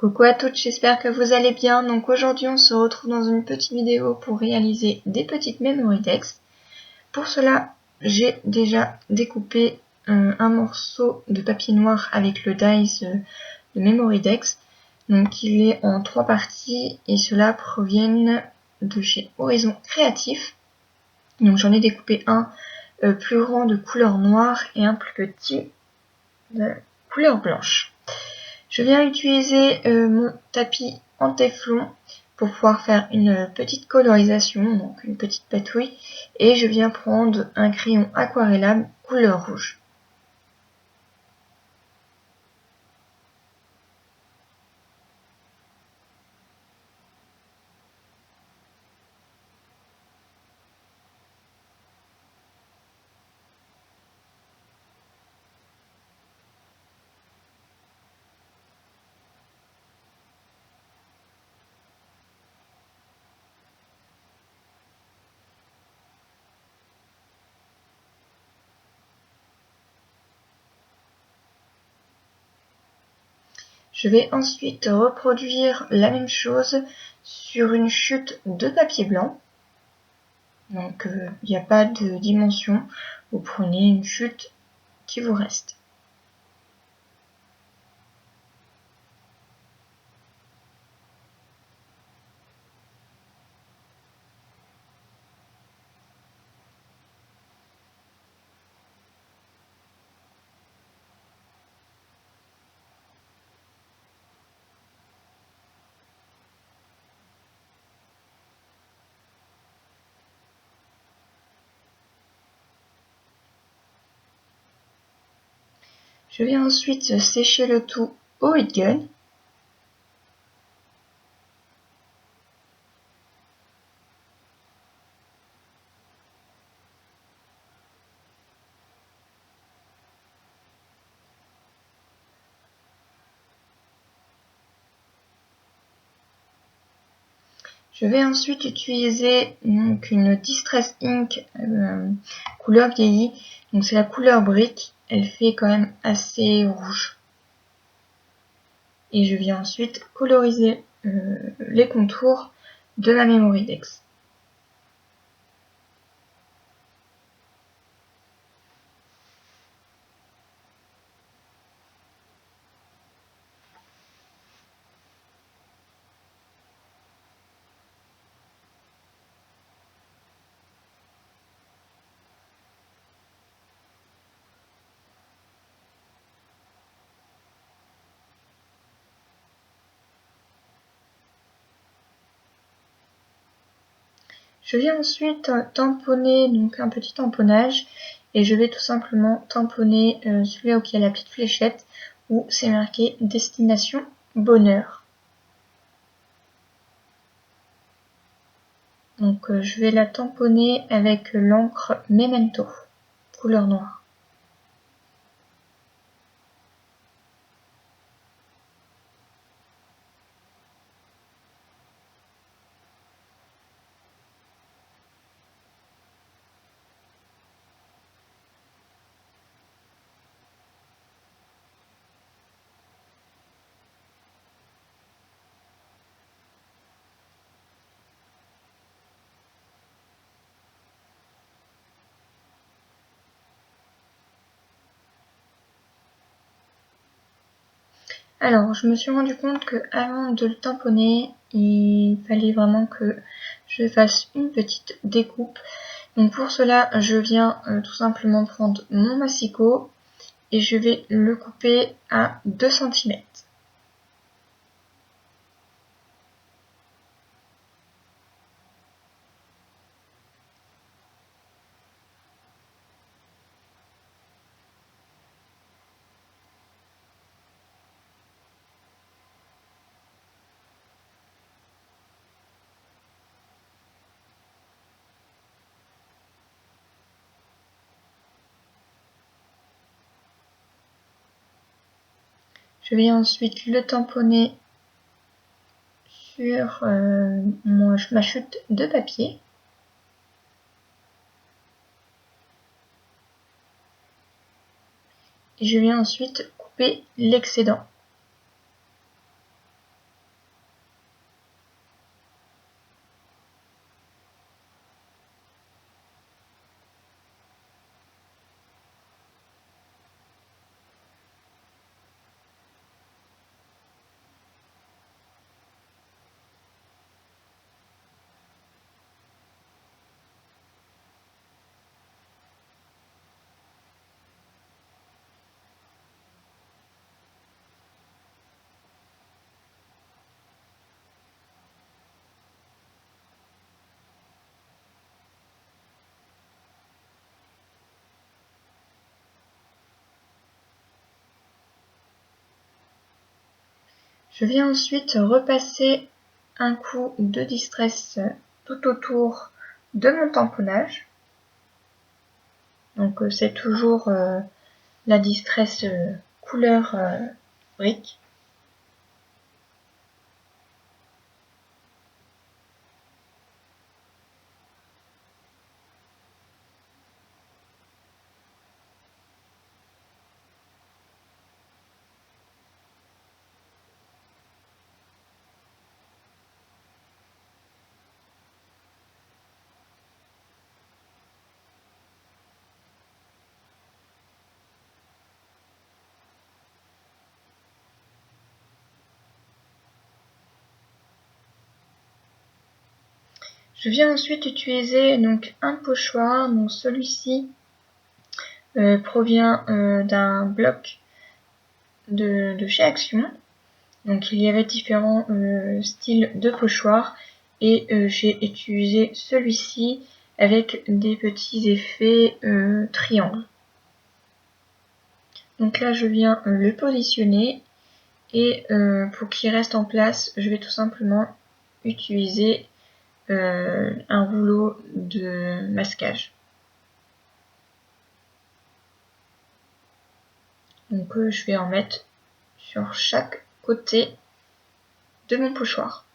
Coucou à toutes, j'espère que vous allez bien. Donc aujourd'hui on se retrouve dans une petite vidéo pour réaliser des petites memory decks. Pour cela, j'ai déjà découpé un morceau de papier noir avec le dies de memory decks. Donc il est en 3 parties et cela proviennent de chez Horizon Créatif. Donc j'en ai découpé un plus grand de couleur noire et un plus petit de couleur blanche. Je viens utiliser mon tapis en téflon pour pouvoir faire une petite colorisation, donc une petite patouille, et je viens prendre un crayon aquarellable couleur rouge. Je vais ensuite reproduire la même chose sur une chute de papier blanc. Donc il n'y a pas de dimension, vous prenez une chute qui vous reste. Je vais ensuite sécher le tout au heat gun. Je vais ensuite utiliser donc une Distress Ink couleur vieillie. Donc c'est la couleur brique. Elle fait quand même assez rouge. Et je viens ensuite coloriser les contours de ma memory decks. Je viens ensuite tamponner, donc un petit tamponnage, et je vais tout simplement tamponner celui-là où il y a la petite fléchette, où c'est marqué Destination Bonheur. Donc je vais la tamponner avec l'encre Memento, couleur noire. Alors, je me suis rendu compte que avant de le tamponner, il fallait vraiment que je fasse une petite découpe. Donc pour cela, je viens tout simplement prendre mon massicot et je vais le couper à 2 cm. Je vais ensuite le tamponner sur ma chute de papier. Et je viens ensuite couper l'excédent. Je viens ensuite repasser un coup de distress tout autour de mon tamponnage. Donc c'est toujours la distress couleur brique. Je viens ensuite utiliser donc un pochoir, donc celui-ci provient d'un bloc de chez Action. Donc il y avait différents styles de pochoirs et j'ai utilisé celui-ci avec des petits effets triangles. Donc là je viens le positionner et pour qu'il reste en place, je vais tout simplement utiliser un rouleau de masquage. Donc je vais en mettre sur chaque côté de mon pochoir.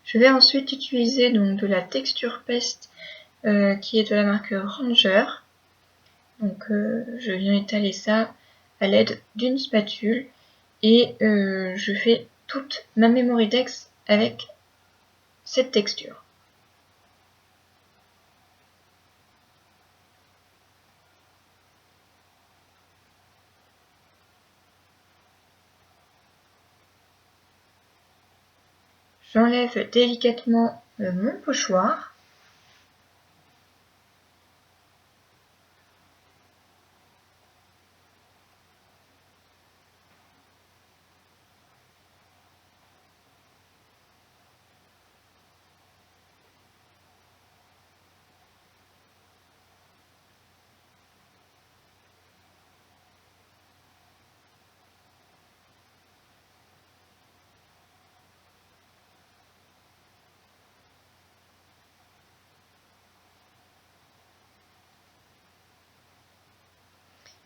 Je vais ensuite utiliser donc de la texture peste qui est de la marque Ranger. Donc je viens étaler ça à l'aide d'une spatule et je fais toute ma memory text avec cette texture. J'enlève délicatement mon pochoir.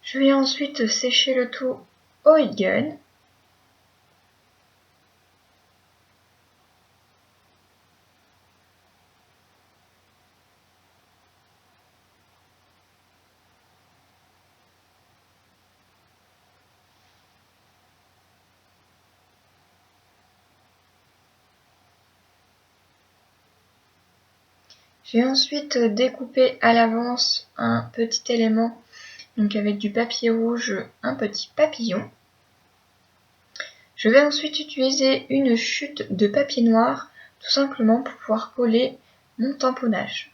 Je vais ensuite sécher le tout au heat gun. J'ai ensuite découpé à l'avance un petit élément, donc avec du papier rouge, un petit papillon. Je vais ensuite utiliser une chute de papier noir, tout simplement pour pouvoir coller mon tamponnage.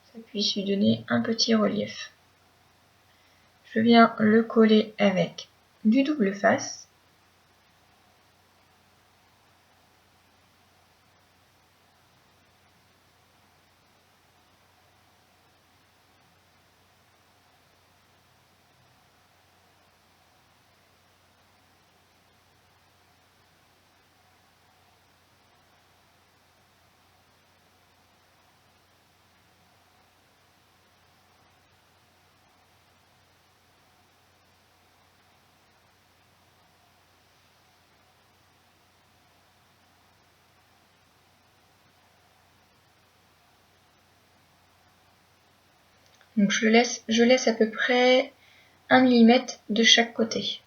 Ça puisse lui donner un petit relief. Je viens le coller avec du double face. Donc je laisse à peu près 1 mm de chaque côté.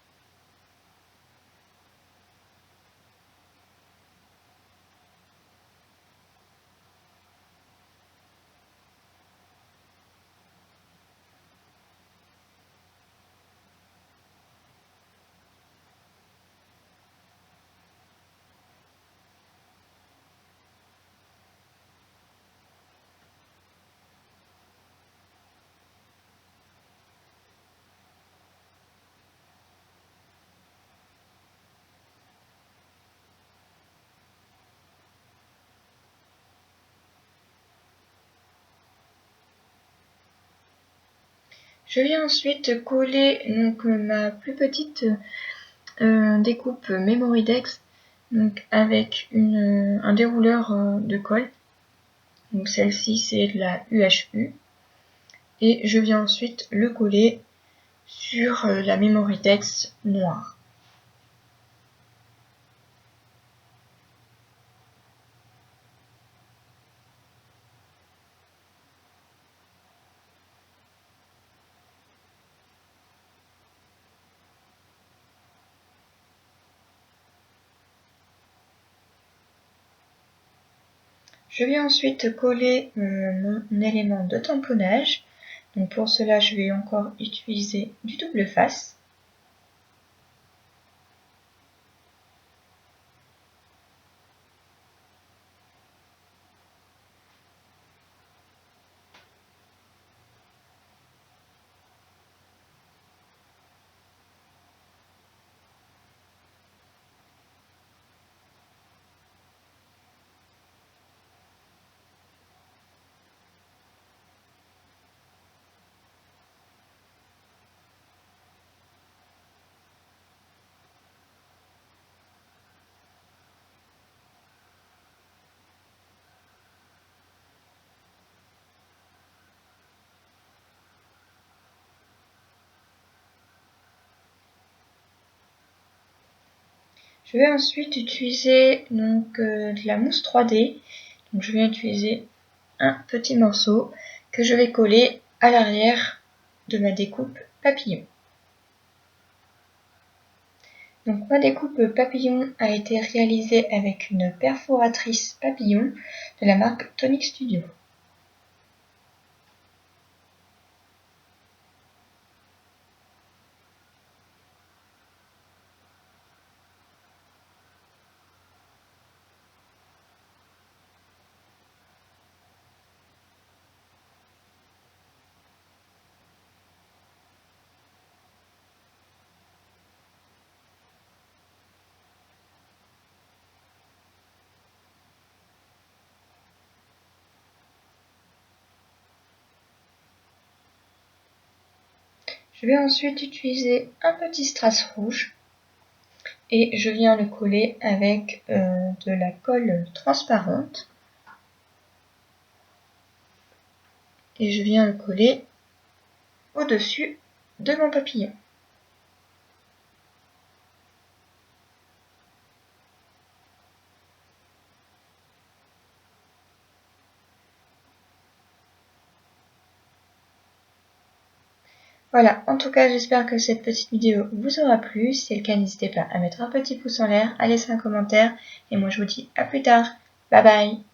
Je vais ensuite coller donc ma plus petite découpe Memorydex donc avec un dérouleur de colle. Donc celle-ci c'est de la UHU et je viens ensuite le coller sur la Memorydex noire. Je vais ensuite coller mon élément de tamponnage. Donc pour cela, je vais encore utiliser du double face. Je vais ensuite utiliser donc de la mousse 3D. Donc je vais utiliser un petit morceau que je vais coller à l'arrière de ma découpe papillon. Donc ma découpe papillon a été réalisée avec une perforatrice papillon de la marque Tonic Studio. Je vais ensuite utiliser un petit strass rouge et je viens le coller avec de la colle transparente et je viens le coller au-dessus de mon papillon. Voilà, en tout cas j'espère que cette petite vidéo vous aura plu. Si c'est le cas, n'hésitez pas à mettre un petit pouce en l'air, à laisser un commentaire et moi je vous dis à plus tard. Bye bye.